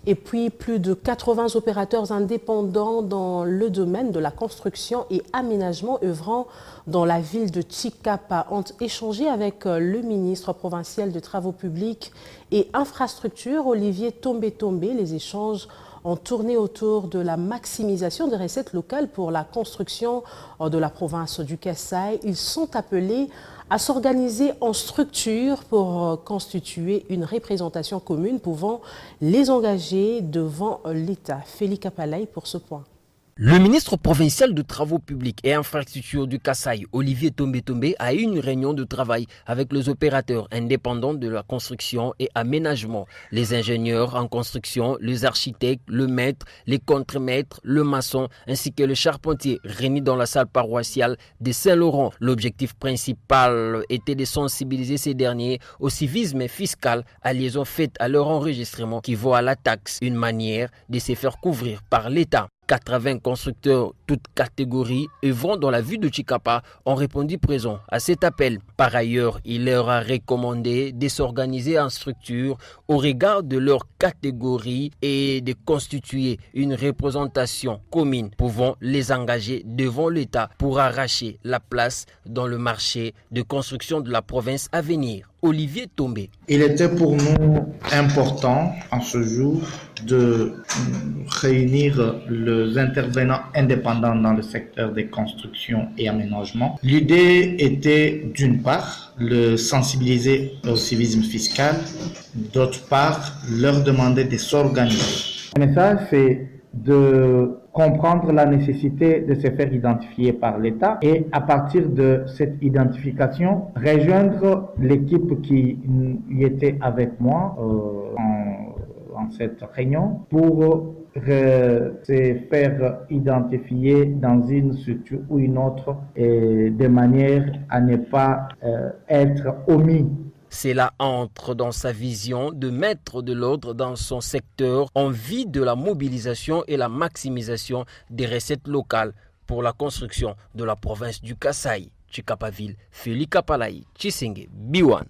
Et puis, plus de 80 opérateurs indépendants dans le domaine de la construction et aménagement œuvrant dans la ville de Tshikapa ont échangé avec le ministre provincial de Travaux publics et Infrastructures, Olivier Tombe-Tombe. Les échanges ont tourné autour de la maximisation des recettes locales pour la construction de la province du Kasaï. Ils sont appelés à s'organiser en structure pour constituer une représentation commune pouvant les engager devant l'État. Félix Kapalaï pour ce point. Le ministre provincial de Travaux publics et Infrastructures du Kasaï, Olivier Tombe-Tombe, a eu une réunion de travail avec les opérateurs indépendants de la construction et aménagement, les ingénieurs en construction, les architectes, le maître, les contremaîtres, le maçon, ainsi que le charpentier réunis dans la salle paroissiale de Saint-Laurent. L'objectif principal était de sensibiliser ces derniers au civisme fiscal à liaison faite à leur enregistrement qui vaut à la taxe, une manière de se faire couvrir par l'État. 80 constructeurs, toutes catégories, œuvrant dans la ville de Tshikapa, ont répondu présent à cet appel. Par ailleurs, il leur a recommandé de s'organiser en structure au regard de leur catégorie et de constituer une représentation commune pouvant les engager devant l'État pour arracher la place dans le marché de construction de la province à venir. Olivier Tombe. Il était pour nous important en ce jour de réunir les intervenants indépendants dans le secteur des constructions et aménagements. L'idée était d'une part le sensibiliser au civisme fiscal, d'autre part leur demander de s'organiser. Le message c'est de comprendre la nécessité de se faire identifier par l'État et à partir de cette identification, rejoindre l'équipe qui y était avec moi en cette réunion pour se faire identifier dans une structure ou une autre et de manière à ne pas être omis. Cela entre dans sa vision de mettre de l'ordre dans son secteur en vue de la mobilisation et la maximisation des recettes locales pour la construction de la province du Kasaï. Tshikapaville, Félix Kapalaï, Tshisengue, B1.